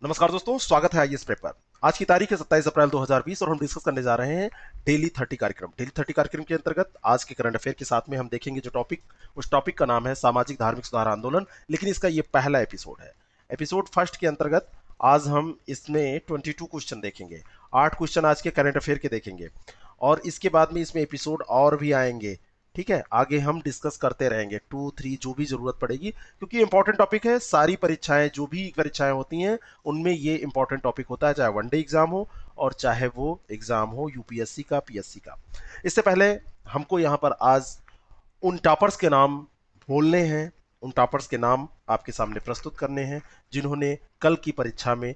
नमस्कार दोस्तों, स्वागत है आईएएस प्रेप पर। आज की तारीख है 27 अप्रैल 2020 और हम डिस्कस करने जा रहे हैं डेली 30 कार्यक्रम। डेली 30 कार्यक्रम के अंतर्गत आज के करंट अफेयर के साथ में हम देखेंगे जो टॉपिक, उस टॉपिक का नाम है सामाजिक धार्मिक सुधार आंदोलन। लेकिन इसका ये पहला एपिसोड है। एपिसोड फर्स्ट के अंतर्गत आज हम इसमें 22 क्वेश्चन देखेंगे। 8 क्वेश्चन आज के करंट अफेयर के देखेंगे और इसके बाद में इसमें एपिसोड और भी आएंगे। ठीक है, आगे हम डिस्कस करते रहेंगे 2-3 जो भी जरूरत पड़ेगी, क्योंकि इंपॉर्टेंट टॉपिक है। सारी परीक्षाएं, जो भी परीक्षाएं होती हैं उनमें ये इंपॉर्टेंट टॉपिक होता है, चाहे वनडे एग्जाम हो और चाहे वो एग्जाम हो यूपीएससी का, पीएससी का। इससे पहले हमको यहाँ पर आज उन टॉपर्स के नाम बोलने हैं, उन टॉपर्स के नाम आपके सामने प्रस्तुत करने हैं जिन्होंने कल की परीक्षा में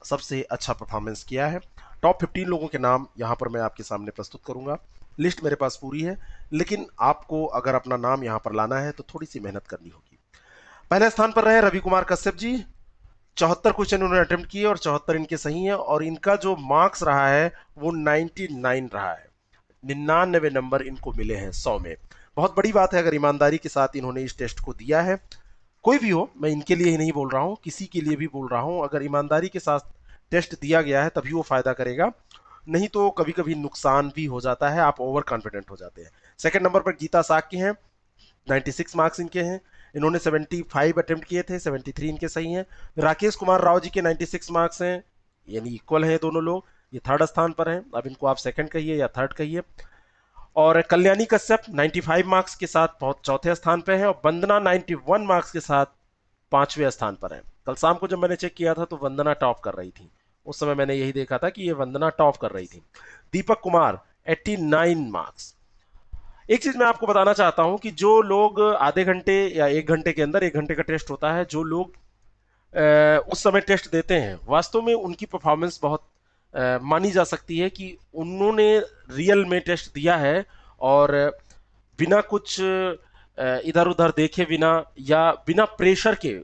सबसे अच्छा परफॉर्मेंस किया है। टॉप 15 लोगों के नाम यहाँ पर मैं आपके सामने प्रस्तुत करूंगा। लिस्ट मेरे पास पूरी है, लेकिन आपको अगर अपना नाम यहाँ पर लाना है तो थोड़ी सी मेहनत करनी होगी। पहले स्थान पर रहे रवि कुमार कश्यप जी। 74 क्वेश्चन उन्होंने अटेम्प्ट किए और 74 इनके सही है और इनका जो मार्क्स रहा है वो 99 रहा है। 99 नंबर इनको मिले हैं 100 में। बहुत बड़ी बात है अगर ईमानदारी के साथ इन्होंने इस टेस्ट को दिया है। कोई भी हो, मैं इनके लिए ही नहीं बोल रहा हूं, किसी के लिए भी बोल रहा हूं। अगर ईमानदारी के साथ टेस्ट दिया गया है तभी वो फायदा करेगा, नहीं तो कभी कभी नुकसान भी हो जाता है, आप ओवर कॉन्फिडेंट हो जाते हैं। सेकंड नंबर पर गीता साक्य हैं। 96 मार्क्स इनके हैं। इन्होंने 75 अटेम्प्ट किए थे, 73 इनके सही हैं। राकेश कुमार राव जी के 96 मार्क्स हैं, यानी इक्वल हैं दोनों लोग। ये थर्ड स्थान पर हैं। अब इनको आप सेकंड कहिए या थर्ड कहिए। और कल्याणी कश्यप 95 मार्क्स के साथ बहुत चौथे स्थान पर है और वंदना 91 मार्क्स के साथ पांचवें स्थान पर है। कल शाम को जब मैंने चेक किया था तो वंदना टॉप कर रही थी। उस समय मैंने यही देखा था कि ये वंदना टॉप कर रही थी। दीपक कुमार 89 मार्क्स। एक चीज मैं आपको बताना चाहता हूं कि जो लोग आधे घंटे या 1 घंटे के अंदर, 1 घंटे का टेस्ट होता है, जो लोग उस समय टेस्ट देते हैं, वास्तव में उनकी परफॉर्मेंस बहुत मानी जा सकती है कि उन्होंने रियल में टेस्ट दिया है और बिना कुछ इधर उधर देखे बिना या बिना प्रेशर के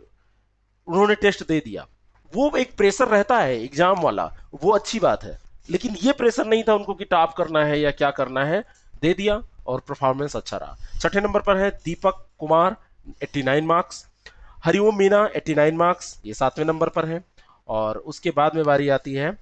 उन्होंने टेस्ट दे दिया। वो एक प्रेशर रहता है एग्जाम वाला, वो अच्छी बात है, लेकिन ये प्रेशर नहीं था उनको कि टॉप करना है या क्या करना है। दे दिया और परफॉर्मेंस अच्छा रहा। छठे नंबर पर है दीपक कुमार 89 मार्क्स। हरिओम मीना 89 मार्क्स, ये 7वें नंबर पर है। और उसके बाद में बारी आती है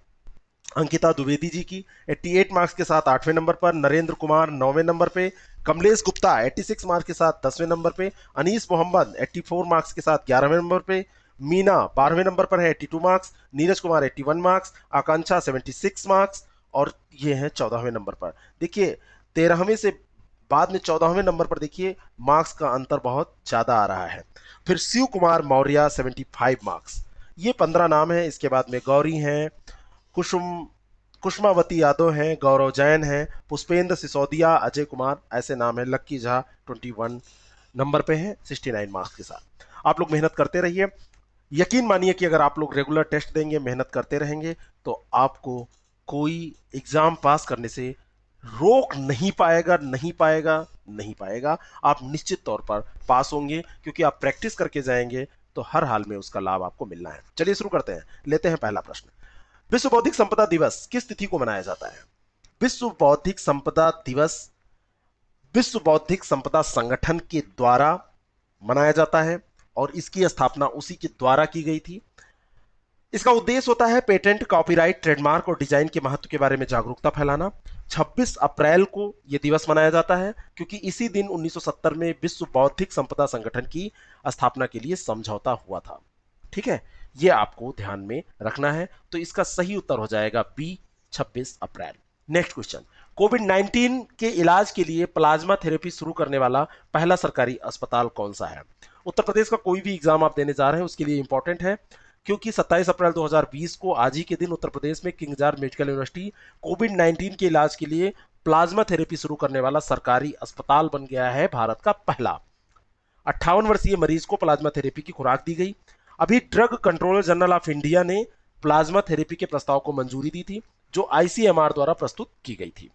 अंकिता द्विवेदी जी की 88 मार्क्स के साथ 8वें नंबर पर। नरेंद्र कुमार 9वें नंबर पे। कमलेश गुप्ता 86 मार्क्स के साथ 10वें नंबर पे। अनीस मोहम्मद 84 मार्क्स के साथ 11वें नंबर पे। मीना 12वें नंबर पर है 82 मार्क्स। नीरज कुमार 81 मार्क्स। आकांक्षा 76 मार्क्स और ये है 14वें नंबर पर। देखिए 13वें से बाद में 14वें नंबर पर देखिए मार्क्स का अंतर बहुत ज्यादा आ रहा है। फिर शिव कुमार मौर्य 75 मार्क्स। ये 15 नाम है। इसके बाद में गौरी हैं, कुसुम कुष्मावती यादव हैं, गौरव जैन हैं, पुष्पेंद्र सिसोदिया, अजय कुमार, ऐसे नाम है। लक्की झा 21 नंबर पे है 69 मार्क्स के साथ। आप लोग मेहनत करते रहिए। यकीन मानिए कि अगर आप लोग रेगुलर टेस्ट देंगे, मेहनत करते रहेंगे, तो आपको कोई एग्जाम पास करने से रोक नहीं पाएगा, नहीं पाएगा, नहीं पाएगा। आप निश्चित तौर पर पास होंगे, क्योंकि आप प्रैक्टिस करके जाएंगे तो हर हाल में उसका लाभ आपको मिलना है। चलिए शुरू करते हैं। लेते हैं पहला प्रश्न। विश्व बौद्धिक संपदा दिवस किस तिथि को मनाया जाता है? विश्व बौद्धिक संपदा दिवस विश्व बौद्धिक संपदा संगठन के द्वारा मनाया जाता है और इसकी स्थापना उसी के द्वारा की गई थी। इसका उद्देश्य होता है पेटेंट, कॉपीराइट, ट्रेडमार्क और डिजाइन के महत्व के बारे में जागरूकता फैलाना। 26 अप्रैल को यह दिवस मनाया जाता है क्योंकि इसी दिन 1970 में विश्व बौद्धिक संपदा संगठन की स्थापना के लिए समझौता हुआ था। ठीक है, यह आपको ध्यान में रखना है। तो इसका सही उत्तर हो जाएगा B, 26 April. Next question. COVID 19 के इलाज के लिए प्लाज्मा थेरेपी शुरू करने वाला पहला सरकारी अस्पताल कौन सा है? उत्तर प्रदेश का कोई भी एग्जाम आप देने जा रहे हैं उसके लिए इंपॉर्टेंट है, क्योंकि 27 अप्रैल 2020 को आज ही के दिन उत्तर प्रदेश में king George medical university Covid 19 के इलाज के लिए प्लाज्मा थेरेपी शुरू करने वाला सरकारी अस्पताल बन गया है, भारत का पहला। 58 वर्षीय मरीज को प्लाज्मा थेरेपी की खुराक दी गई। अभी drug controller general of India ने प्लाज्मा थेरेपी के प्रस्ताव को मंजूरी दी थी, जो आईसीएमआर द्वारा प्रस्तुत की गई थी।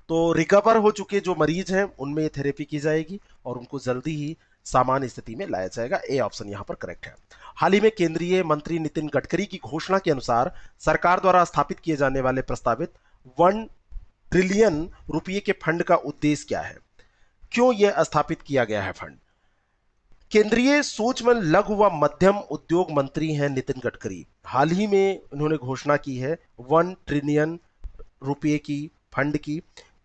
तो रिकवर हो चुके जो मरीज हैं उनमें ये थेरेपी की जाएगी और उनको जल्दी ही सामान्य स्थिति में लाया जाएगा। ए ऑप्शन यहां पर करेक्ट है। हाल ही में केंद्रीय मंत्री नितिन गडकरी की घोषणा के अनुसार सरकार द्वारा स्थापित किए जाने वाले प्रस्तावित 1 ट्रिलियन रुपये के फंड का उद्देश्य क्या है? क्यों यह स्थापित किया गया है फंड? केंद्रीय सूक्ष्म लघु व मध्यम उद्योग मंत्री हैं नितिन गडकरी। हाल ही में उन्होंने घोषणा की है 1 ट्रिलियन रुपए की फंड की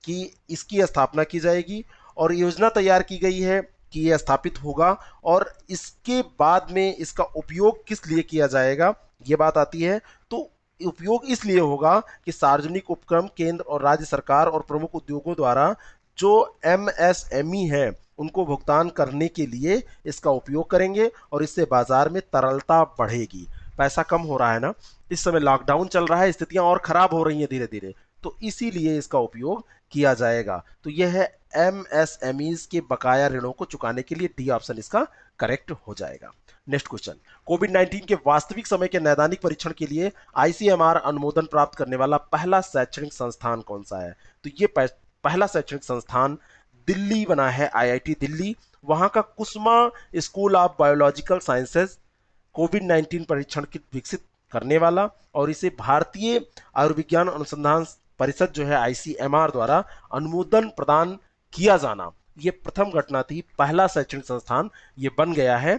कि इसकी स्थापना की जाएगी और योजना तैयार की गई है कि यह स्थापित होगा। और इसके बाद में इसका उपयोग किस लिए किया जाएगा, ये बात आती है। तो उपयोग इसलिए होगा कि सार्वजनिक उपक्रम केंद्र और राज्य सरकार और प्रमुख उद्योगों द्वारा जो एमएसएमई है उनको भुगतान करने के लिए इसका उपयोग करेंगे और इससे बाजार में तरलता बढ़ेगी। पैसा कम हो रहा है ना, इस समय लॉकडाउन चल रहा है, स्थितियां और खराब हो रही हैं धीरे धीरे, तो इसीलिए इसका उपयोग किया जाएगा। तो यह है एमएसएमईज के बकाया ऋणों को चुकाने के लिए, डी ऑप्शन इसका करेक्ट हो जाएगा। नेक्स्ट क्वेश्चन, कोविड 19 के वास्तविक समय के नैदानिक परीक्षण के लिए आईसीएमआर अनुमोदन प्राप्त करने वाला पहला शैक्षणिक संस्थान कौन सा है? तो ये पहला शैक्षणिक संस्थान दिल्ली बना है, आईआईटी दिल्ली। वहां का Kusuma school of biological sciences COVID 19 परीक्षण किट विकसित करने वाला और इसे भारतीय आयुर्विज्ञान अनुसंधान परिषद जो है आईसीएमआर द्वारा अनुमोदन प्रदान किया जाना, ये प्रथम घटना थी। पहला शैक्षणिक संस्थान ये बन गया है।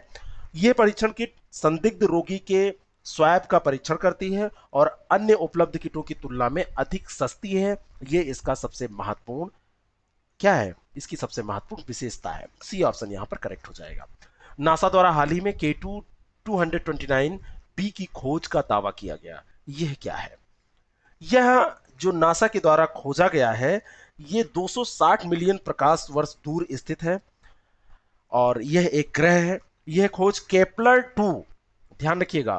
ये परीक्षण किट संदिग्ध रोगी के स्वैब का परीक्षण करती है और अन्य उपलब्ध किटों की तुलना में अधिक सस्ती है। ये इसका सबसे महत्वपूर्ण क्या है, इसकी सबसे महत्वपूर्ण विशेषता है। सी ऑप्शन यहां पर करेक्ट हो जाएगा। नासा द्वारा हाल ही में K2 229 बी की खोज का दावा किया गया, यह क्या है? यह जो नासा के द्वारा खोजा गया है ये 260 मिलियन प्रकाश वर्ष दूर स्थित है और यह एक ग्रह है। यह खोज केपलर 2, ध्यान रखिएगा,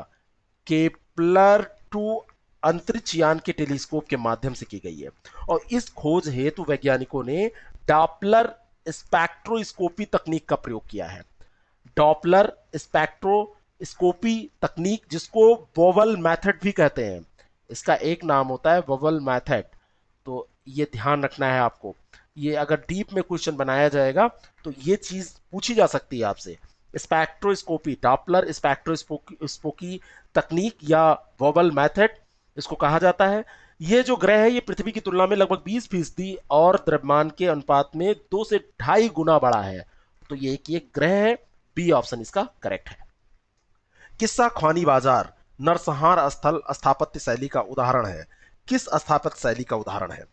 केपलर 2 अंतरिक्ष यान के टेलीस्कोप के माध्यम से की गई है और इस खोज हेतु वैज्ञानिकों ने डॉपलर स्पेक्ट्रोस्कोपी तकनीक का प्रयोग किया है। डॉपलर स्पेक्ट्रोस्कोपी तकनीक, जिसको वोवल मेथड भी कहते हैं, इसका एक नाम होता है वोवल मेथड। तो ये ध्यान रखना है आपको, ये अगर डीप में क्वेश्चन बनाया जाएगा तो ये चीज पूछी जा सकती है आपसे। स्पेक्ट्रोस्कोपी, डॉपलर स्पेक्ट्रोस्कोपी तकनीक या वोवल मेथड इसको कहा जाता है। ये जो ग्रह है ये पृथ्वी की तुलना में लगभग 20% और द्रव्यमान के अनुपात में 2 से 2.5 गुना बड़ा है। तो ये एक ग्रह है, बी ऑप्शन इसका करेक्ट है। किस्सा ख्वानी बाजार नरसंहार स्थल स्थापत्य शैली का उदाहरण है। किस स्थापत्य शैली का उदाहरण है?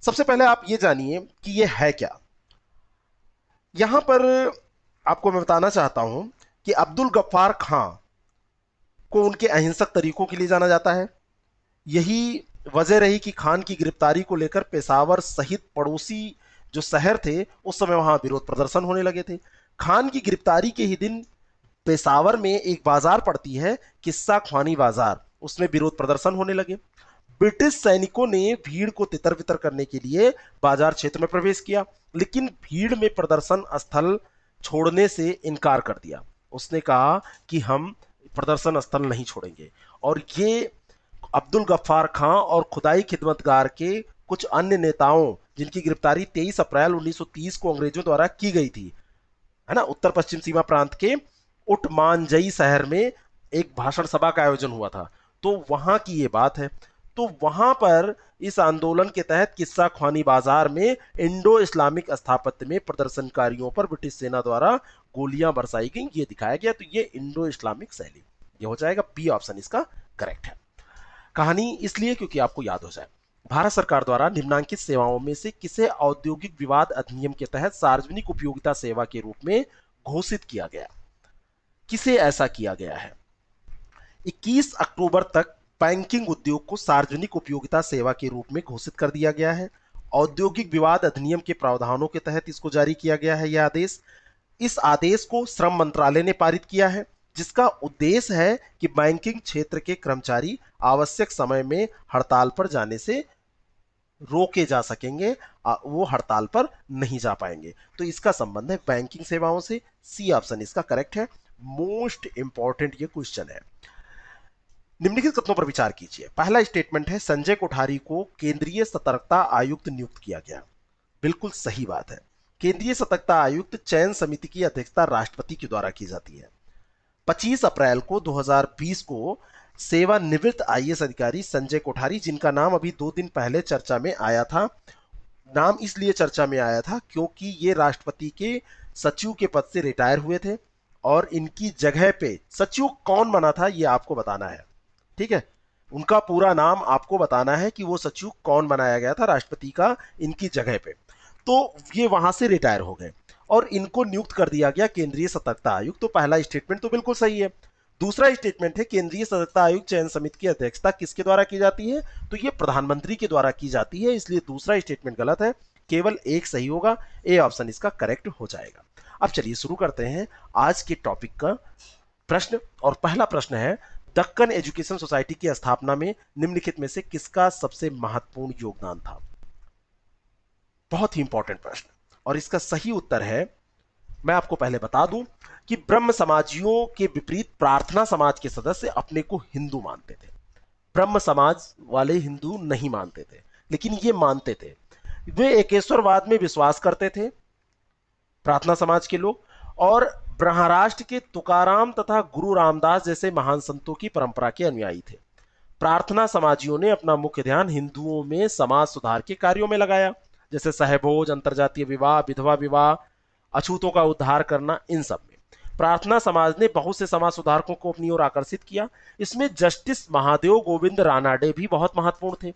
सबसे पहले आप ये जानिए कि ये है क्या। यहां पर आपको मैं बताना चाहता हूं कि अब्दुल गफ्फार खां को उनके अहिंसक तरीकों के लिए जाना जाता है। यही वजह रही कि खान की गिरफ्तारी को लेकर पेशावर सहित पड़ोसी जो शहर थे उस समय वहां विरोध प्रदर्शन होने लगे थे। खान की गिरफ्तारी के ही दिन पेशावर में एक बाजार पड़ती है, किस्सा ख्वानी बाजार, उसमें विरोध प्रदर्शन होने लगे। ब्रिटिश सैनिकों ने भीड़ को तितर बितर करने के लिए बाजार क्षेत्र में प्रवेश किया, लेकिन भीड़ में प्रदर्शन स्थल छोड़ने से इनकार कर दिया। उसने कहा कि हम प्रदर्शन स्थल नहीं छोड़ेंगे। और ये अब्दुल गफ्फार खां और खुदाई खिदमतगार के कुछ अन्य नेताओं, जिनकी गिरफ्तारी 23 अप्रैल 1930 को अंग्रेजों द्वारा की गई थी, है ना, उत्तर पश्चिम सीमा प्रांत के उटमांजई शहर में एक भाषण सभा का आयोजन हुआ था। तो वहां की ये बात है। तो वहां पर इस आंदोलन के तहत किस्सा ख्वानी बाजार में इंडो इस्लामिक स्थापत्य में प्रदर्शनकारियों पर ब्रिटिश सेना द्वारा गोलियां बरसाई गई, ये दिखाया गया। तो ये इंडो इस्लामिक शैली, ये हो जाएगा, बी ऑप्शन इसका करेक्ट है। कहानी इसलिए क्योंकि आपको याद हो जाए, भारत सरकार द्वारा निम्नांकित सेवाओं में से किसे औद्योगिक विवाद अधिनियम के तहत सार्वजनिक उपयोगिता सेवा के रूप में घोषित किया गया? किसे ऐसा किया गया है? 21 अक्टूबर तक बैंकिंग उद्योग को सार्वजनिक उपयोगिता सेवा के रूप में घोषित कर दिया गया है। औद्योगिक विवाद अधिनियम के प्रावधानों के तहत इसको जारी किया गया है यह आदेश। इस आदेश को श्रम मंत्रालय ने पारित किया है, जिसका उद्देश्य है कि बैंकिंग क्षेत्र के कर्मचारी आवश्यक समय में हड़ताल पर जाने से रोके जा सकेंगे, वो हड़ताल पर नहीं जा पाएंगे। तो इसका संबंध है बैंकिंग सेवाओं से, सी ऑप्शन इसका करेक्ट है। मोस्ट इंपॉर्टेंट ये क्वेश्चन है। निम्नलिखित कथनों पर विचार कीजिए। पहला स्टेटमेंट है संजय कोठारी को केंद्रीय सतर्कता आयुक्त नियुक्त किया गया। बिल्कुल सही बात है। केंद्रीय सतर्कता आयुक्त चयन समिति की अध्यक्षता राष्ट्रपति के द्वारा की जाती है। 25 अप्रैल को 2020 को सेवानिवृत्त आईएएस अधिकारी संजय कोठारी, जिनका नाम अभी 2 दिन पहले चर्चा में आया था, नाम इसलिए चर्चा में आया था क्योंकि ये राष्ट्रपति के सचिव के पद से रिटायर हुए थे और इनकी जगह पे सचिव कौन बना था ये आपको बताना है। ठीक है, उनका पूरा नाम आपको बताना है कि वो सचिव कौन बनाया गया था राष्ट्रपति का इनकी जगह पे। तो ये वहां से रिटायर हो गए और इनको नियुक्त कर दिया गया केंद्रीय सतर्कता आयुक्त। तो पहला स्टेटमेंट तो बिल्कुल सही है। दूसरा स्टेटमेंट है केंद्रीय सतर्कता आयोग चयन समिति की अध्यक्षता किसके द्वारा की जाती है, तो ये प्रधानमंत्री के द्वारा की जाती है, इसलिए दूसरा स्टेटमेंट गलत है, केवल एक सही होगा, ए ऑप्शन इसका करेक्ट हो जाएगा। अब चलिए शुरू करते हैं आज के टॉपिक का प्रश्न। और पहला प्रश्न है, दक्कन एजुकेशन सोसाइटी की स्थापना में निम्नलिखित में से किसका सबसे महत्वपूर्ण योगदान था। बहुत ही इंपॉर्टेंट प्रश्न, और इसका सही उत्तर है, मैं आपको पहले बता दूं कि ब्रह्म समाजियों के विपरीत प्रार्थना समाज के सदस्य अपने को हिंदू मानते थे। ब्रह्म समाज वाले हिंदू नहीं मानते थे, लेकिन ये मानते थे। वे एकेश्वरवाद में विश्वास करते थे, प्रार्थना समाज के लोग, और महाराष्ट्र के तुकाराम तथा गुरु रामदास जैसे महान संतों की परंपरा के अनुयायी थे। प्रार्थना समाजियों ने अपना मुख्य ध्यान हिंदुओं में समाज सुधार के कार्यों में लगाया, जैसे सहभोज, अंतरजातीय विवाह, विधवा विवाह, अछूतों का उद्धार करना, इन सब में प्रार्थना समाज ने बहुत से समाज सुधारकों को अपनी ओर आकर्षित किया। इसमें जस्टिस महादेव गोविंद रानाडे भी बहुत महत्वपूर्ण थे।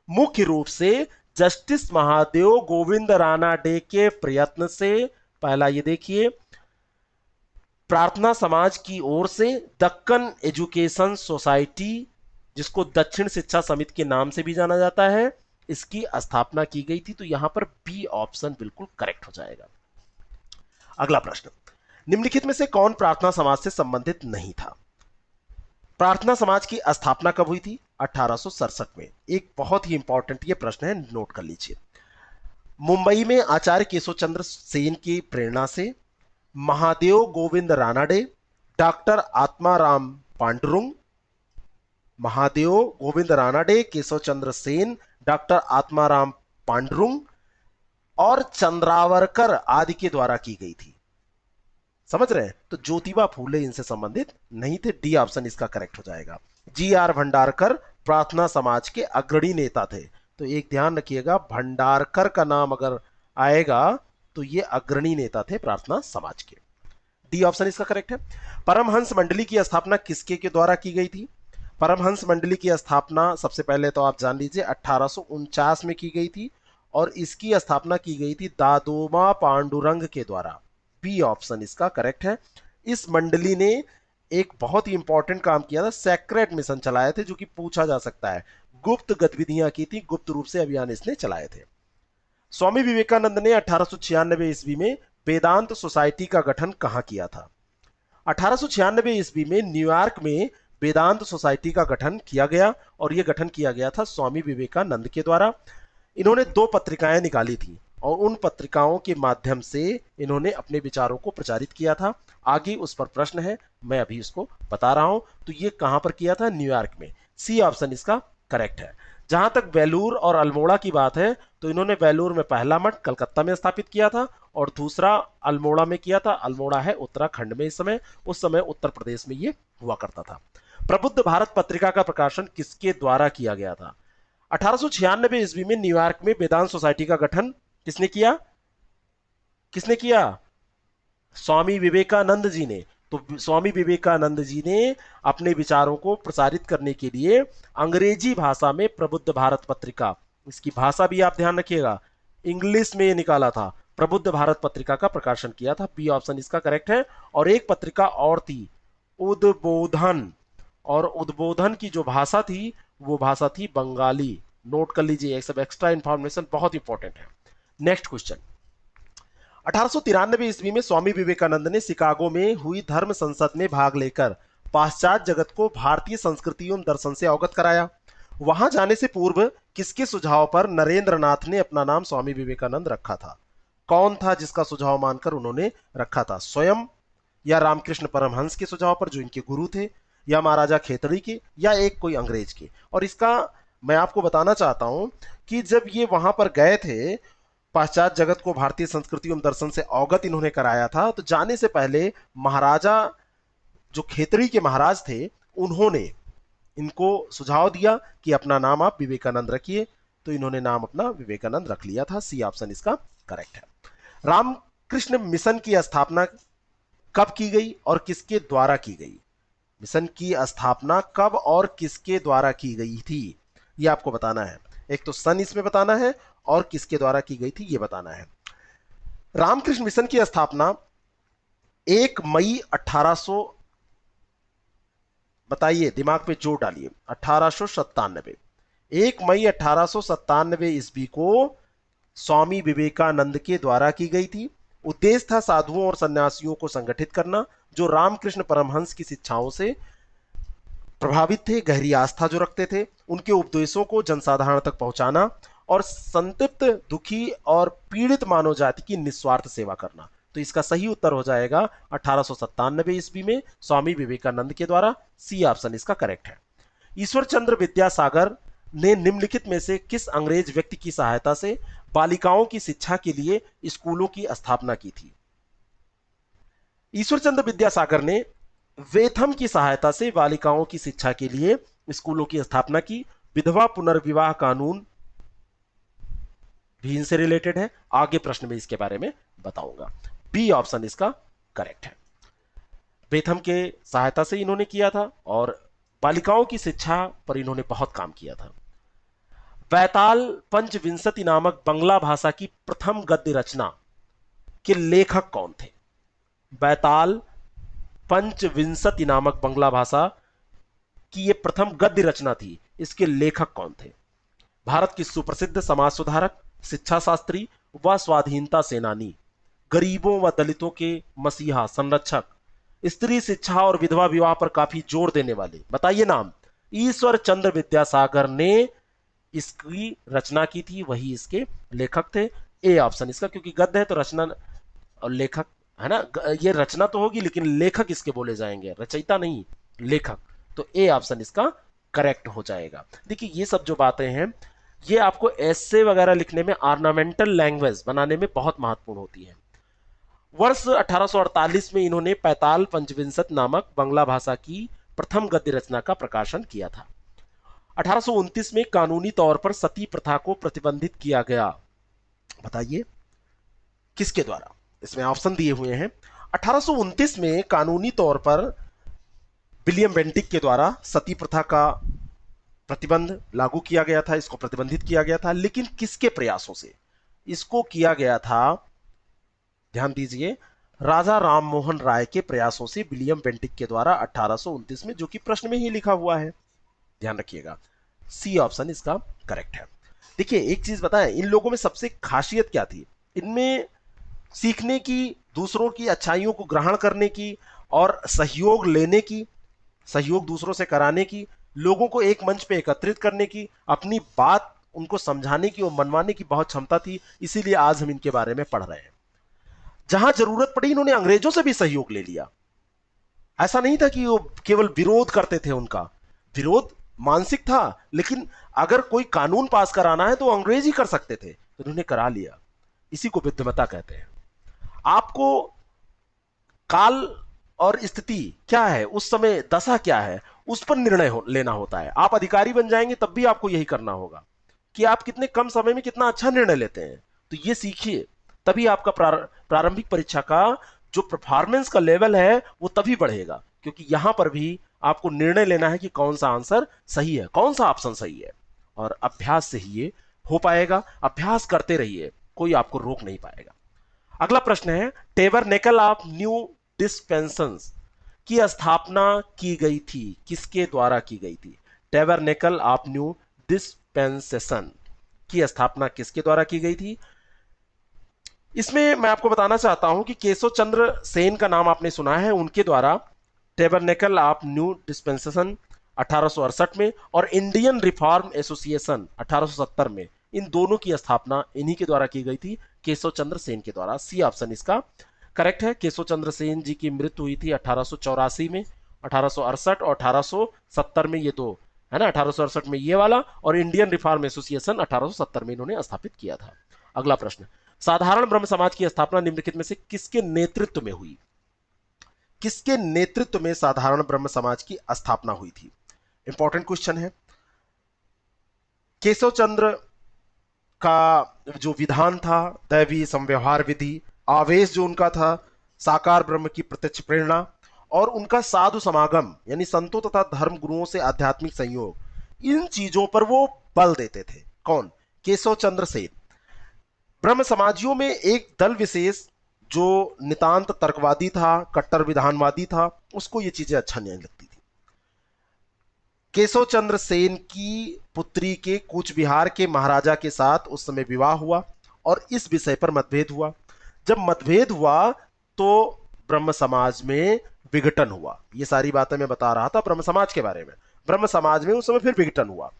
मुख्य रूप से जस्टिस महादेव गोविंद रानाडे के प्रयत्न से, पहला ये देखिए, प्रार्थना समाज की ओर से दक्कन एजुकेशन सोसाइटी, जिसको दक्षिण शिक्षा समिति के नाम से भी जाना जाता है, इसकी स्थापना की गई थी। तो यहां पर बी ऑप्शन बिल्कुल करेक्ट हो जाएगा। अगला प्रश्न, निम्नलिखित में से कौन प्रार्थना समाज से संबंधित नहीं था। प्रार्थना समाज की स्थापना कब हुई थी, 1867 में। एक बहुत ही इंपॉर्टेंट ये प्रश्न है, नोट कर लीजिए। मुंबई में आचार्य केशव चंद्र सेन की प्रेरणा से महादेव गोविंद रानाडे, डॉक्टर आत्माराम पांडुरंग, महादेव गोविंद रानाडे, केशव चंद्र सेन, डॉक्टर आत्माराम पांडुरंग और चंद्रावरकर आदि के द्वारा की गई थी। समझ रहे हैं, तो ज्योतिबा फूले इनसे संबंधित नहीं थे, डी ऑप्शन इसका करेक्ट हो जाएगा। जी आर भंडारकर प्रार्थना समाज के अग्रणी नेता थे। तो एक ध्यान रखिएगा, भंडारकर का नाम अगर आएगा तो ये अग्रणी नेता थे प्रार्थना समाज के। डी ऑप्शन इसका करेक्ट है। परमहंस मंडली की स्थापना किसके के द्वारा की गई थी। परमहंस मंडली की स्थापना सबसे पहले तो आप जान लीजिए 1849 में की गई थी, और इसकी स्थापना की गई थी दादोमा पांडुरंग के द्वारा। बी ऑप्शन इसका करेक्ट है। इस मंडली ने एक बहुत ही इंपॉर्टेंट काम किया था, सेक्रेट मिशन चलाए थे, जो कि पूछा जा सकता है, गुप्त गतिविधियां की थी, गुप्त रूप से अभियान इसने चलाए थे। स्वामी विवेकानंद ने 1896 ईस्वी में वेदांत सोसाइटी का गठन कहां किया था। 1896 ईस्वी में न्यूयॉर्क में वेदांत सोसाइटी का गठन किया गया, और यह गठन किया गया था स्वामी विवेकानंद के द्वारा। इन्होंने 2 पत्रिकाएं निकाली थी, और उन पत्रिकाओं के माध्यम से इन्होंने अपने विचारों को प्रचारित किया था। आगे उस पर प्रश्न है, मैं अभी इसको बता रहा हूं। तो ये कहां पर किया था, न्यूयॉर्क में। सी ऑप्शन इसका करेक्ट है। जहां तक वेलूर और अल्मोड़ा की बात है, तो इन्होंने वेलूर में पहला मठ कलकत्ता में स्थापित किया था, और दूसरा अल्मोड़ा में किया था। अल्मोड़ा है उत्तराखंड में इस समय, उस समय उत्तर प्रदेश में ये हुआ करता था। प्रबुद्ध भारत पत्रिका का प्रकाशन किसके द्वारा किया गया था। 1896 ईस्वी में न्यूयॉर्क में वेदांत सोसाइटी का गठन किसने किया, किसने किया, स्वामी विवेकानंद जी ने। तो स्वामी विवेकानंद जी ने अपने विचारों को प्रसारित करने के लिए अंग्रेजी भाषा में प्रबुद्ध भारत पत्रिका, इसकी भाषा भी आप ध्यान रखिएगा, इंग्लिश में निकाला था, प्रबुद्ध भारत पत्रिका का प्रकाशन किया था। बी ऑप्शन इसका करेक्ट है। और एक पत्रिका और थी, उद्बोधन, और उद्बोधन की जो भाषा थी वो भाषा थी बंगाली। नोट कर लीजिए, ये सब एक्स्ट्रा इंफॉर्मेशन बहुत इंपॉर्टेंट है। नेक्स्ट क्वेश्चन, 1893 ईस्वी में स्वामी विवेकानंद ने शिकागो में हुई धर्म संसद में भाग लेकर पाश्चात्य जगत को भारतीय संस्कृति एवं दर्शन से अवगत कराया। वहां जाने से पूर्व किसके सुझाव पर नरेंद्र नाथ ने अपना नाम स्वामी विवेकानंद रखा था। कौन था जिसका सुझाव मानकर उन्होंने रखा था, स्वयं, या रामकृष्ण परमहंस के सुझाव पर जो इनके गुरु थे, या महाराजा खेतड़ी के, या एक कोई अंग्रेज के। और इसका मैं आपको बताना चाहता हूं कि जब ये वहां पर गए थे, पाश्चात्य जगत को भारतीय संस्कृति एवं दर्शन से अवगत इन्होंने कराया था, तो जाने से पहले महाराजा जो खेतड़ी के महाराज थे, उन्होंने इनको सुझाव दिया कि अपना नाम आप विवेकानंद रखिए। तो इन्होंने नाम अपना विवेकानंद रख लिया था। सी ऑप्शन इसका करेक्ट है। रामकृष्ण मिशन की स्थापना कब की गई और किसके द्वारा की गई? मिशन की स्थापना कब और किसके द्वारा की गई थी, ये आपको बताना है। एक तो सन इसमें बताना है और किसके द्वारा की गई थी ये बताना है। रामकृष्ण मिशन की स्थापना 1 मई 1800, बताइए, दिमाग पे जोर डालिए, 1897, 1 मई 1897 ईस्वी को स्वामी विवेकानंद के द्वारा की गई थी। उद्देश्य था साधुओं और सन्यासियों को संगठित करना जो रामकृष्ण परमहंस की शिक्षाओं से प्रभावित थे, गहरी आस्था जो रखते थे, उनके उपदेशों को जनसाधारण तक पहुंचाना और संतप्त, दुखी और पीड़ित मानव जाति की निस्वार्थ सेवा करना। तो इसका सही उत्तर हो जाएगा 1897 ईस्वी में स्वामी विवेकानंद के द्वारा। सी ऑप्शन इसका करेक्ट है। ईश्वर चंद्र विद्यासागर ने निम्नलिखित में से किस अंग्रेज व्यक्ति की सहायता से बालिकाओं की शिक्षा के लिए स्कूलों की स्थापना की थी? ईश्वर चंद्र विद्यासागर ने वेथम की सहायता से बालिकाओं की शिक्षा के लिए स्कूलों की स्थापना की। विधवा पुनर्विवाह कानून भी इनसे रिलेटेड है, आगे प्रश्न में इसके बारे में बताऊंगा। बी ऑप्शन इसका करेक्ट है। वेथम के सहायता से इन्होंने किया था और बालिकाओं की शिक्षा पर इन्होंने बहुत काम किया था। वैताल पंचविंशति नामक बंगला भाषा की प्रथम गद्य रचना के लेखक कौन थे? वैताल पंचविंशति नामक बंगला भाषा की यह प्रथम गद्य रचना थी, इसके लेखक कौन थे? भारत की सुप्रसिद्ध समाज सुधारक, शिक्षा शास्त्री व स्वाधीनता सेनानी, गरीबों व दलितों के मसीहा संरक्षक, स्त्री शिक्षा और विधवा विवाह पर काफी जोर देने वाले, बताइए नाम। ईश्वर चंद्र विद्यासागर ने इसकी रचना की थी, वही इसके लेखक थे। ए ऑप्शन इसका, क्योंकि गद्य है तो रचना और लेखक है ना, ये रचना तो होगी लेकिन लेखक इसके बोले जाएंगे, रचयिता नहीं, लेखक। तो ए ऑप्शन इसका करेक्ट हो जाएगा। देखिए ये सब जो बातें हैं ये आपको एसे वगैरह लिखने में, ऑर्नामेंटल लैंग्वेज बनाने में बहुत महत्वपूर्ण होती है। वर्ष 1848 में इन्होंने पैताल पंचविंशत नामक बंगला भाषा की प्रथम गद्य रचना का प्रकाशन किया था। 1829 में कानूनी तौर पर सती प्रथा को प्रतिबंधित किया गया, बताइए किसके द्वारा? इसमें ऑप्शन दिए हुए हैं। 1829 में कानूनी तौर पर विलियम बेंटिक के द्वारा सती प्रथा का प्रतिबंध लागू किया गया था, इसको प्रतिबंधित किया गया था, लेकिन किसके प्रयासों से इसको किया गया था? ध्यान दीजिए, राजा राम मोहन राय के प्रयासों से विलियम बेंटिक के द्वारा 1829 में, जो कि प्रश्न में ही लिखा हुआ है, ध्यान रखिएगा। सी ऑप्शन इसका करेक्ट है। देखिए एक चीज बताएं, इन लोगों में सबसे खासियत क्या थी? इनमें सीखने की, दूसरों की अच्छाइयों को ग्रहण करने की और सहयोग लेने की, सहयोग दूसरों से कराने की, लोगों को एक मंच पे एकत्रित करने की, अपनी बात उनको समझाने की और मनवाने की बहुत क्षमता थी। इसीलिए आज हम इनके बारे में पढ़ रहे हैं। जहां जरूरत पड़ी इन्होंने अंग्रेजों से भी सहयोग ले लिया। ऐसा नहीं था कि वो केवल विरोध करते थे, उनका विरोध मानसिक था, लेकिन अगर कोई कानून पास कराना है तो अंग्रेज ही कर सकते थे, तो उन्होंने करा लिया। इसी को विद्वता कहते हैं। आपको काल और स्थिति क्या है, उस समय दशा क्या है, उस पर निर्णय लेना होता है। आप अधिकारी बन जाएंगे तब भी आपको यही करना होगा कि आप कितने कम समय में कितना अच्छा निर्णय लेते हैं। तो ये सीखिए, तभी आपका प्रारंभिक परीक्षा का जो परफॉर्मेंस का लेवल है वो तभी बढ़ेगा, क्योंकि यहां पर भी आपको निर्णय लेना है कि कौन सा आंसर सही है, कौन सा ऑप्शन सही है, और अभ्यास से ही ये हो पाएगा। अभ्यास करते रहिए, कोई आपको रोक नहीं पाएगा। अगला प्रश्न है, टेबरनेकल ऑफ न्यू डिस्पेंसन्स की स्थापना की गई थी, किसके द्वारा की गई थी? टेबरनेकल ऑफ न्यू डिस्पेंसेशन की स्थापना किसके द्वारा की गई थथी? इसमें मैं आपको बताना चाहता हूं कि केशव चंद्र सेन का नाम आपने सुना है, उनके द्वारा टेबरनेकल ऑफ न्यू डिस्पेंसेशन 1868 में और इंडियन रिफॉर्म एसोसिएशन 1870 में, इन दोनों की स्थापना इन्हीं के द्वारा की गई थी, केशव चंद्र सेन के द्वारा। सी ऑप्शन इसका करेक्ट है। केशव चंद्र सेन जी की मृत्यु हुई थी 1884 में, 1868 और 1870 में, ये दो है ना, 1868 में ये वाला, और इंडियन रिफॉर्म एसोसिएशन 1870 में इन्होंने स्थापित किया था। अगला प्रश्न, साधारण ब्रह्म समाज की स्थापना निम्नलिखित में से किसके नेतृत्व में हुई? किसके नेतृत्व में साधारण ब्रह्म समाज की स्थापना हुई थी? इंपॉर्टेंट क्वेश्चन है। केशव चंद्र का जो विधान था, दैवी समव्यवहार विधि, आवेश जो उनका था, साकार ब्रह्म की प्रत्यक्ष प्रेरणा और उनका साधु समागम यानी संतों तथा धर्म गुरुओं से आध्यात्मिक संयोग, इन चीजों पर वो बल देते थे। कौन? केशव चंद्र सेन। ब्रह्म समाजियों में एक दल विशेष जो नितांत तर्कवादी था, कट्टर विधानवादी था, उसको ये चीजें अच्छा नहीं लगती थी। केशव चंद्र सेन की पुत्री के कूच बिहार के महाराजा के साथ उस समय विवाह हुआ और इस विषय पर मतभेद हुआ। जब मतभेद हुआ तो ब्रह्म समाज में विघटन हुआ। ये सारी बातें मैं बता रहा था ब्रह्म समाज के बारे में। ब्रह्म समाज में उस समय फिर विघटन हुआ।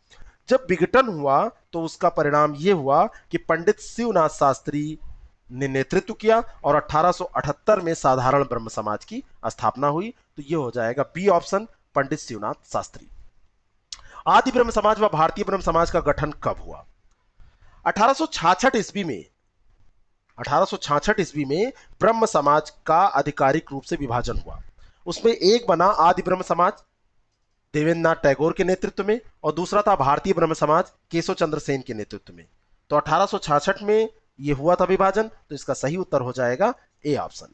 जब विघटन हुआ तो उसका परिणाम यह हुआ कि पंडित शिवनाथ शास्त्री ने नेतृत्व किया और 1878 में साधारण ब्रह्म समाज की स्थापना हुई। तो यह हो जाएगा बी ऑप्शन, पंडित शिवनाथ शास्त्री। आदि ब्रह्म समाज व भारतीय ब्रह्म समाज का गठन कब हुआ? 1866 ईस्वी में। 1866 ईस्वी में ब्रह्म समाज का आधिकारिक रूप से विभाजन हुआ। उसमें एक बना आदि ब्रह्म समाज देवेंद्र नाथ टैगोर के नेतृत्व में और दूसरा था भारतीय ब्रह्म समाज केशव चंद्र सेन के नेतृत्व में। तो 1866 में यह हुआ था विभाजन। तो इसका सही उत्तर हो जाएगा ए ऑप्शन,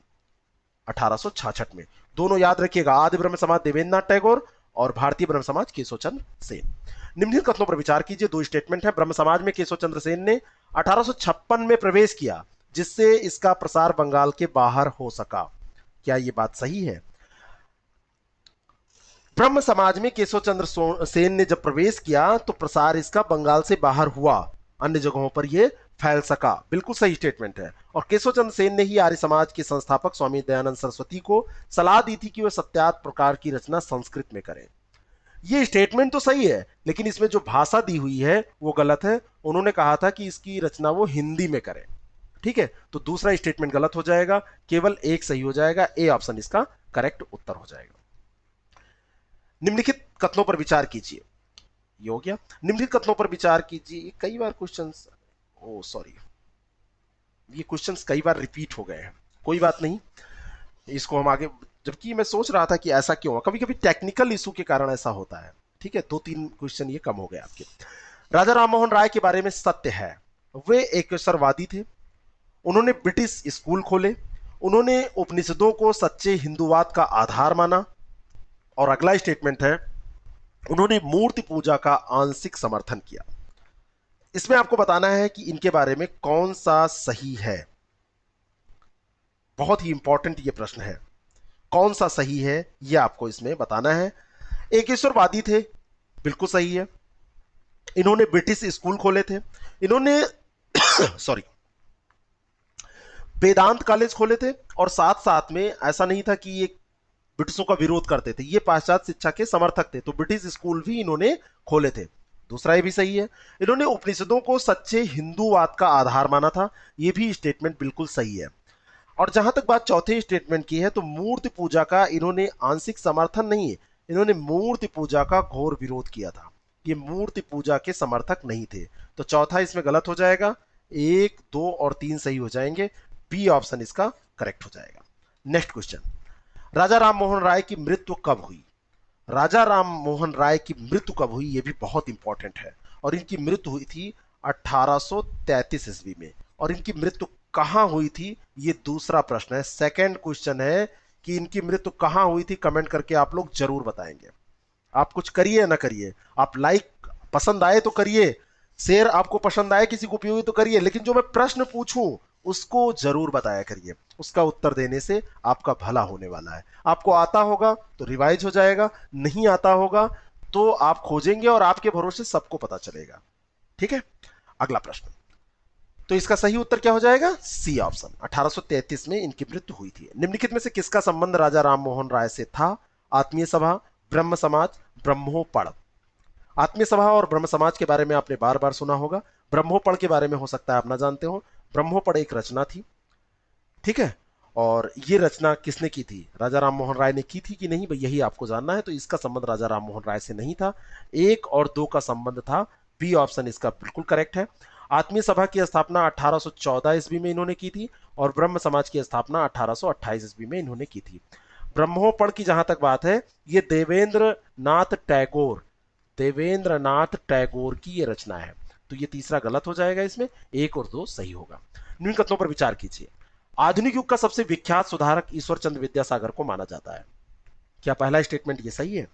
1866 में। दोनों याद रखिएगा, आदि ब्रह्म समाज देवेंद्र नाथ टैगोर और भारतीय ब्रह्म समाज केशव चंद्र सेन। निम्नलिखित कथनों पर विचार कीजिए। दो स्टेटमेंट है। ब्रह्म समाज में केशव चंद्र सेन ने 1856 में प्रवेश किया जिससे इसका प्रसार बंगाल के बाहर हो सका। क्या यह बात सही है? ब्रह्म समाज में केशव चंद्र सेन ने जब प्रवेश किया तो प्रसार इसका बंगाल से बाहर हुआ, अन्य जगहों पर यह फैल सका। बिल्कुल सही स्टेटमेंट है। और केशव चंद्र सेन ने ही आर्य समाज के संस्थापक स्वामी दयानंद सरस्वती को सलाह दी थी कि वह सत्यार्थ प्रकार की रचना संस्कृत में करें। ये स्टेटमेंट तो सही है, लेकिन इसमें जो भाषा दी हुई है वो गलत है। उन्होंने कहा था कि इसकी रचना वो हिंदी में करें। ठीक है, तो दूसरा स्टेटमेंट गलत हो जाएगा, केवल एक सही हो जाएगा। ए ऑप्शन इसका करेक्ट उत्तर हो जाएगा। निम्नलिखित कथनों पर विचार कीजिए। ये हो गया। निम्नलिखित कथनों पर विचार कीजिए। कई बार क्वेश्चंस, ओ सॉरी, ये क्वेश्चंस कई बार रिपीट हो गए हैं। कोई बात नहीं, इसको हम आगे, जबकि मैं सोच रहा था कि ऐसा क्यों हुआ। कभी कभी टेक्निकल इशू के कारण ऐसा होता है। ठीक है, 2-3 क्वेश्चन ये कम हो गए आपके। राजा राममोहन राय के बारे में सत्य है, वे एक ईश्वरवादी थे। उन्होंने ब्रिटिश स्कूल खोले। उन्होंने उपनिषदों को सच्चे हिंदूवाद का आधार माना। और अगला स्टेटमेंट है, उन्होंने मूर्ति पूजा का आंशिक समर्थन किया। इसमें आपको बताना है कि इनके बारे में कौन सा सही है। बहुत ही इंपॉर्टेंट ये प्रश्न है, कौन सा सही है यह आपको इसमें बताना है। एकेश्वरवादी थे, बिल्कुल सही है। इन्होंने ब्रिटिश स्कूल खोले थे। इन्होंने सॉरी वेदांत कॉलेज खोले थे। और साथ साथ में ऐसा नहीं था कि ये ब्रिटिशों का विरोध करते थे, ये पाश्चात्य शिक्षा के समर्थक थे। तो ब्रिटिश स्कूल भी इन्होंने खोले थे। दूसरा ये भी सही है। इन्होंने उपनिषदों को सच्चे हिंदूवाद का आधार माना था। ये भी स्टेटमेंट बिल्कुल सही है। और जहां तक बात चौथे स्टेटमेंट की है, तो मूर्ति पूजा का इन्होंने आंशिक समर्थन नहीं है, इन्होंने मूर्ति पूजा का घोर विरोध किया था। ये मूर्ति पूजा के समर्थक नहीं थे। तो चौथा इसमें गलत हो जाएगा। 1, 2 और 3 सही हो जाएंगे। बी ऑप्शन इसका करेक्ट हो जाएगा। नेक्स्ट क्वेश्चन, राजा राम मोहन राय की मृत्यु कब हुई? राजा राम मोहन राय की मृत्यु कब हुई, यह भी बहुत इंपॉर्टेंट है। और इनकी मृत्यु हुई थी 1833 ईस्वी में। और इनकी मृत्यु कहां हुई थी, ये दूसरा प्रश्न है। सेकंड क्वेश्चन है कि इनकी मृत्यु कहां हुई थी, कमेंट करके आप लोग जरूर बताएंगे। आप कुछ करिए या ना करिए, आप लाइक पसंद आए तो करिए, शेयर आपको पसंद आए किसी को उपयोगी तो करिए, लेकिन जो मैं प्रश्न पूछूं उसको जरूर बताया करिए। उसका उत्तर देने से आपका भला होने वाला है। आपको आता होगा तो रिवाइज हो जाएगा, नहीं आता होगा तो आप खोजेंगे और आपके भरोसे सबको पता चलेगा। ठीक है, अगला प्रश्न। तो इसका सही उत्तर क्या हो जाएगा? सी ऑप्शन, 1833 में इनकी मृत्यु हुई थी। निम्नलिखित में से किसका संबंध राजा राम मोहन राय से था? आत्मीय सभा, ब्रह्म समाज, ब्रह्मोपड़। आत्मीय सभा और ब्रह्म समाज के बारे में आपने बार बार सुना होगा। ब्रह्मोपड़ के बारे में हो सकता है आप ना जानते हो। ब्रह्मोपड़ एक रचना थी। ठीक है, और ये रचना किसने की थी? राजा राम मोहन राय ने की थी कि नहीं, भाई यही आपको जानना है। तो इसका संबंध राजा राम मोहन राय से नहीं था। 1 और 2 का संबंध था। बी ऑप्शन इसका बिल्कुल करेक्ट है। आत्मीय सभा की स्थापना 1814 ईस्वी में इन्होंने की थी और ब्रह्म समाज की स्थापना 1828 ईस्वी में इन्होंने की थी। ब्रह्मोपड़ की जहां तक बात है, ये देवेंद्र नाथ टैगोर की ये रचना है। तो ये तीसरा गलत हो जाएगा, इसमें 1 और 2 सही होगा। निम्न कथनों पर विचार कीजिए। आधुनिक युग का सबसे विख्यात सुधारक ईश्वर चंद्र विद्यासागर को माना जाता है। क्या पहला स्टेटमेंट ये सही है?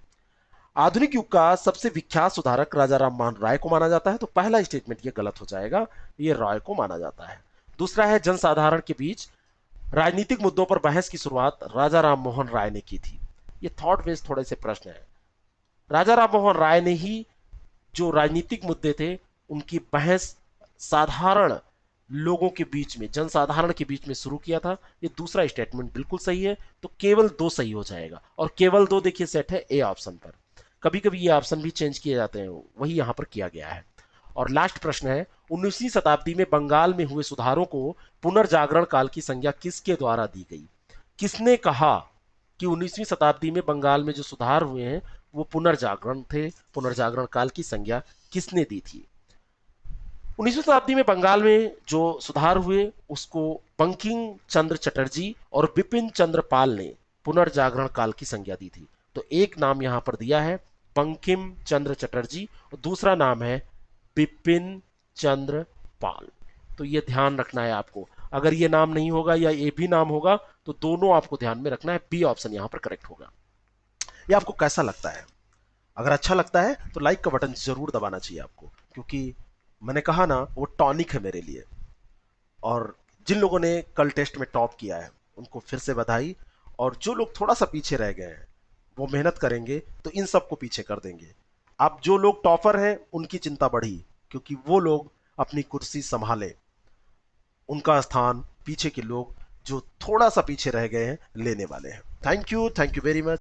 आधुनिक युग का सबसे विख्यात सुधारक राजा राममोहन राय को माना जाता है, तो पहला स्टेटमेंट ये गलत हो जाएगा, ये राय को माना जाता है। दूसरा है, जनसाधारण के बीच राजनीतिक मुद्दों पर बहस की शुरुआत राजा राममोहन राय ने की थी। ये थॉट बेस्ड थोड़े से प्रश्न है। राजा राममोहन राय ने ही जो राजनीतिक मुद्दे थे उनकी बहस साधारण लोगों के बीच में, जनसाधारण के बीच में शुरू किया था। ये दूसरा स्टेटमेंट बिल्कुल सही है, तो केवल दो सही हो जाएगा, और केवल दो देखिए सेट है ए ऑप्शन पर। कभी कभी ये ऑप्शन भी चेंज किए जाते हैं, वही यहां पर किया गया है। और लास्ट प्रश्न है, 19वीं शताब्दी में बंगाल में हुए सुधारों को पुनर्जागरण काल की संज्ञा किसके द्वारा दी गई? किसने कहा कि 19वीं शताब्दी में बंगाल में जो सुधार हुए हैं वो पुनर्जागरण थे, पुनर्जागरण काल की संज्ञा किसने दी थी? 19वीं शताब्दी में बंगाल में जो सुधार हुए उसको बंकिम चंद्र चटर्जी और बिपिन चंद्र पाल ने पुनर्जागरण काल की संज्ञा दी थी। तो एक नाम यहां पर दिया है बंकिम चंद्र चटर्जी, और दूसरा नाम है बिपिन चंद्र पाल। तो ये ध्यान रखना है आपको, अगर ये नाम नहीं होगा या ये भी नाम होगा तो दोनों आपको ध्यान में रखना है, बी ऑप्शन यहां पर करेक्ट होगा। ये आपको कैसा लगता है? अगर अच्छा लगता है तो लाइक का बटन जरूर दबाना चाहिए आपको, क्योंकि मैंने कहा ना वो टॉनिक है मेरे लिए। और जिन लोगों ने कल टेस्ट में टॉप किया है उनको फिर से बधाई, और जो लोग थोड़ा सा पीछे रह गए हैं वो मेहनत करेंगे तो इन सबको पीछे कर देंगे। अब जो लोग टॉपर हैं उनकी चिंता बढ़ी, क्योंकि वो लोग अपनी कुर्सी संभाले, उनका स्थान पीछे के लोग जो थोड़ा सा पीछे रह गए हैं लेने वाले हैं। Thank you very much.